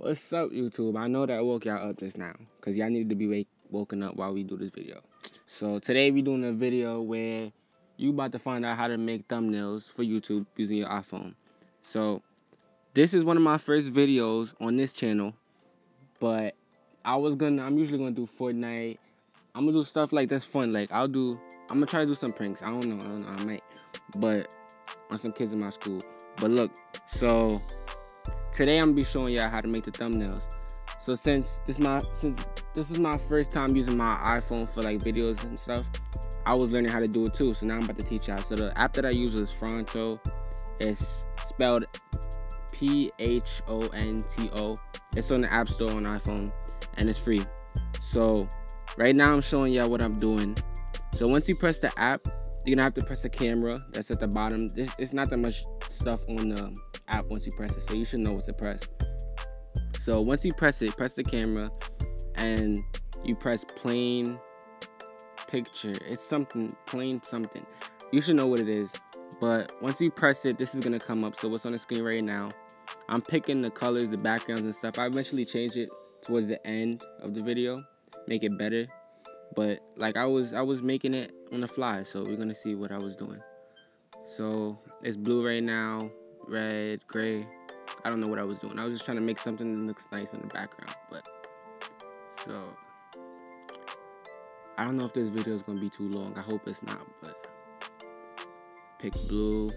What's up, YouTube? I know that I woke y'all up just now because y'all needed to be woken up while we do this video. So today we doing a video where you about to find out how to make thumbnails for YouTube using your iPhone. So this is one of my first videos on this channel, but I'm usually gonna do Fortnite. I'm gonna do stuff like that's fun. Like I'm gonna try to do some pranks. I don't know, I might, but on some kids in my school. But look, so today I'm gonna be showing y'all how to make the thumbnails. So since this is my first time using my iPhone for like videos and stuff, I was learning how to do it too. So now I'm about to teach y'all. So the app that I use is Phronto. It's spelled Phonto. It's on the App Store on iPhone and it's free. So right now I'm showing y'all what I'm doing. So once you press the app, you're gonna have to press the camera that's at the bottom. It's not that much stuff on the app once you press it, so you should know what to press. So once you press it, press the camera and you press plain picture. It's something plain something. You should know what it is. But once you press it, this is gonna come up. So what's on the screen right now, I'm picking the colors, the backgrounds and stuff. I eventually changed it towards the end of the video, make it better. But like I was making it on the fly, so we're gonna see what I was doing. So it's blue right now, red, gray. I don't know what I was doing. I was just trying to make something that looks nice in the background. But so I don't know if this video is gonna be too long. I hope it's not. But pick blue.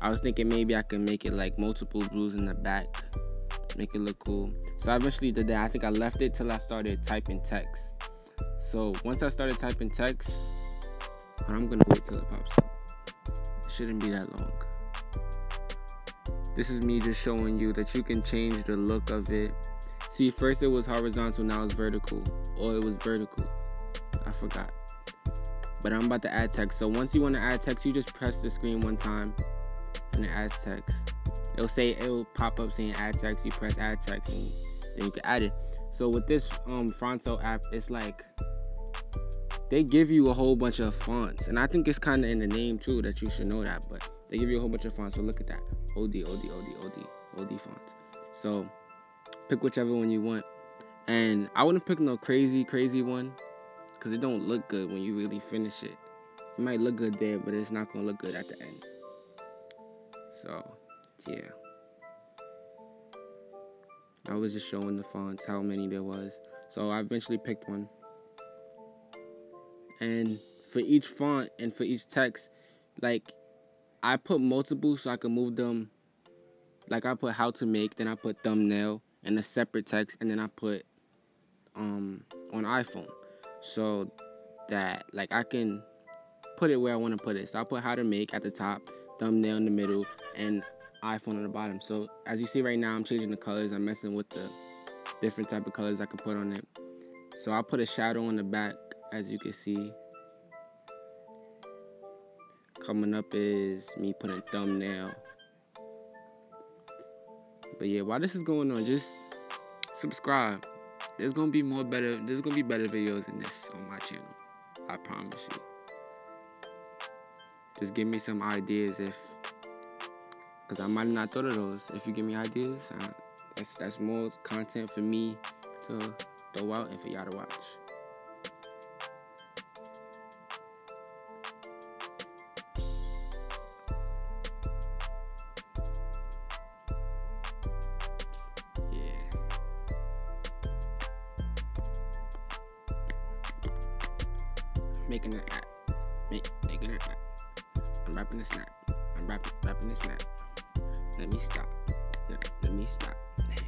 I was thinking maybe I can make it like multiple blues in the back, make it look cool. So I eventually did that. I think I left it till I started typing text. So once I started typing text, I'm gonna wait till it pops up. It shouldn't be that long. This is me just showing you that you can change the look of it. See, first it was horizontal, now it's vertical. Or it was vertical. I forgot. But I'm about to add text. So once you want to add text, you just press the screen one time and it adds text. It'll pop up saying add text. You press add text and then you can add it. So with this Phronto app, it's like they give you a whole bunch of fonts, and I think it's kind of in the name too that you should know that. But they give you a whole bunch of fonts. So look at that, OD fonts. So pick whichever one you want, and I wouldn't pick no crazy one because it don't look good when you really finish it. It might look good there, but it's not gonna look good at the end. So yeah. I was just showing the fonts, how many there was. So I eventually picked one. And for each font and for each text, like I put multiple so I can move them. Like I put how to make, then I put thumbnail and a separate text, and then I put on iPhone. So that like I can put it where I want to put it. So I put how to make at the top, thumbnail in the middle, and iPhone on the bottom. So as you see right now, I'm changing the colors. I'm messing with the different type of colors I can put on it. So I put a shadow on the back, as you can see. Coming up is me putting thumbnail. But yeah, while this is going on, just subscribe. There's gonna be better videos than this on my channel. I promise you. Just give me some ideas because I might have not thought of those. If you give me ideas, that's more content for me to throw out and for y'all to watch. Yeah. Making an app. Making an app. I'm rapping the snap. I'm rapping the snap. Let me stop. Let me stop. Alright,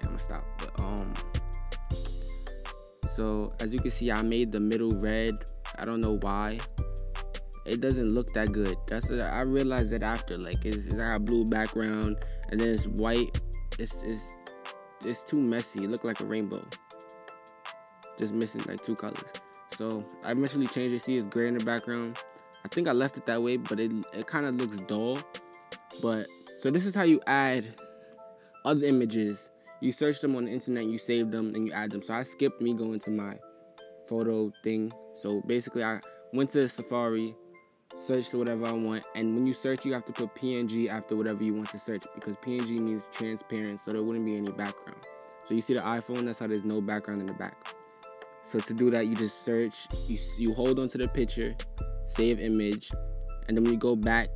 I'm gonna stop. But so as you can see, I made the middle red. I don't know why. It doesnn't look that good. I realized that after. Like it's got a blue background and then it's white. It's too messy. It looked like a rainbow. Just missing like two colors. So I eventually changed it. See, it's gray in the background. I think I left it that way, but it kind of looks dull. But so this is how you add other images. You search them on the internet, you save them, and you add them. So I skipped me going to my photo thing. So basically I went to Safari, search whatever I want, and when you search, you have to put PNG after whatever you want to search, because PNG means transparent, so there wouldn't be any background. So you see the iPhone, that's how there's no background in the back. So to do that, you just search, you hold on to the picture, save image, and then when you go back,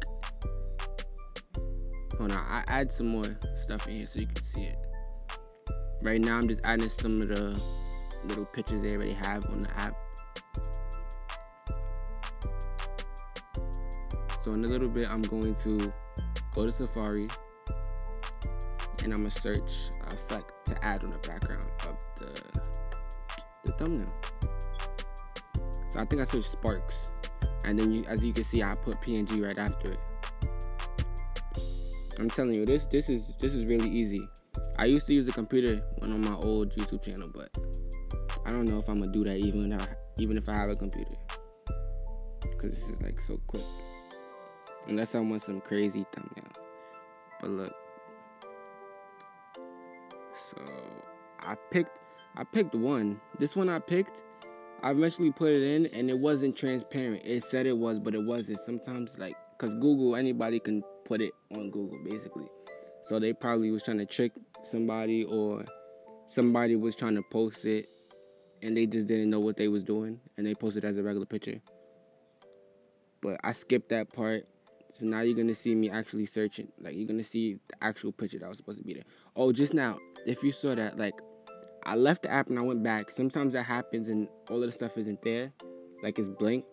hold on, I add some more stuff in here so you can see it. Right now, I'm just adding some of the little pictures they already have on the app. So in a little bit, I'm going to go to Safari, and I'm gonna search effect to add on the background of the thumbnail. So I think I searched Sparks, and then as you can see, I put PNG right after it. I'm telling you, this is really easy. I used to use a computer when on my old YouTube channel, but I don't know if I'm gonna do that even if I have a computer, because this is like so quick. Unless I want some crazy thumbnail. But look. So I picked one. This one I picked, I eventually put it in, and it wasn't transparent. It said it was, but it wasn't. Sometimes, like, because Google, anybody can put it on Google, basically. So they probably was trying to trick somebody, or somebody was trying to post it, and they just didn't know what they was doing, and they posted it as a regular picture. But I skipped that part. So now you're going to see me actually searching. Like, you're going to see the actual picture that was supposed to be there. Oh, just now, if you saw that, like, I left the app and I went back. Sometimes that happens and all of the stuff isn't there. Like, it's blank.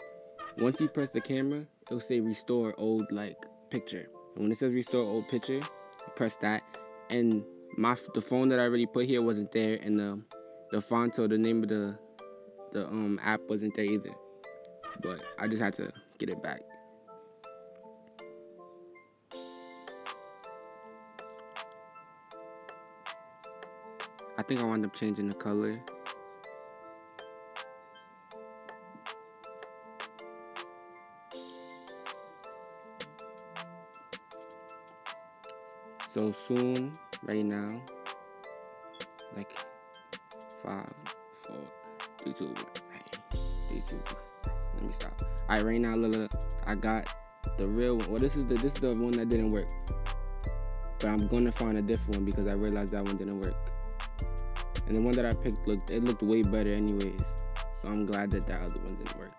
Once you press the camera, it'll say restore old, like, picture. And when it says restore old picture, you press that. And the phone that I already put here wasn't there. And the font or the name of the app wasn't there either. But I just had to get it back. I think I wound up changing the color. So soon, right now, like 5, 4, 3, 2, 1. Hey, 3, 2, 1. Let me stop. Alright, right now, look, I got the real one. Well, this is the one that didn't work. But I'm gonna find a different one because I realized that one didn't work. And the one that I picked looked way better anyways. So I'm glad that other one didn't work.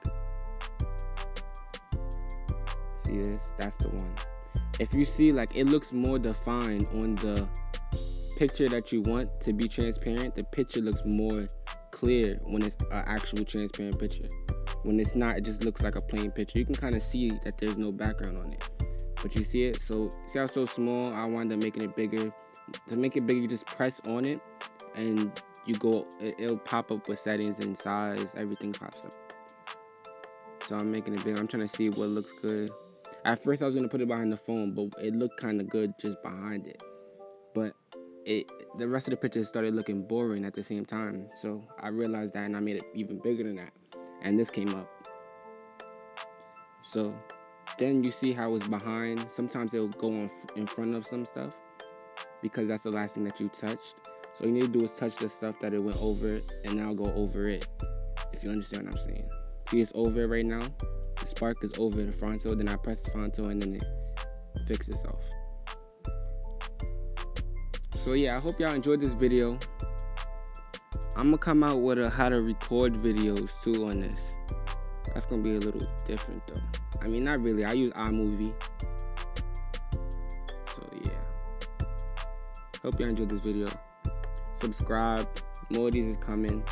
See this? That's the one. If you see, like, it looks more defined on the picture that you want to be transparent. The picture looks more clear when it's an actual transparent picture. When it's not, it just looks like a plain picture. You can kind of see that there's no background on it. But you see it? So see how it's so small? I wound up making it bigger. To make it bigger, you just press on it, and it'll pop up with settings and size. Everything pops up. So I'm making it bigger. I'm trying to see what looks good. At first I was gonna put it behind the phone, but it looked kind of good just behind it. But the rest of the pictures started looking boring at the same time. So I realized that, and I made it even bigger than that. And this came up. So then you see how it's behind. Sometimes it'll go in front of some stuff because that's the last thing that you touched. So all you need to do is touch the stuff that it went over, and now go over it, if you understand what I'm saying. See, it's over it right now. The spark is over the frontal, then I press the frontal, and then it fixes itself. So yeah, I hope y'all enjoyed this video. I'm gonna come out with how to record videos too on this. That's gonna be a little different though. I mean, not really. I use iMovie. So yeah. Hope y'all enjoyed this video. Subscribe. More of these is coming.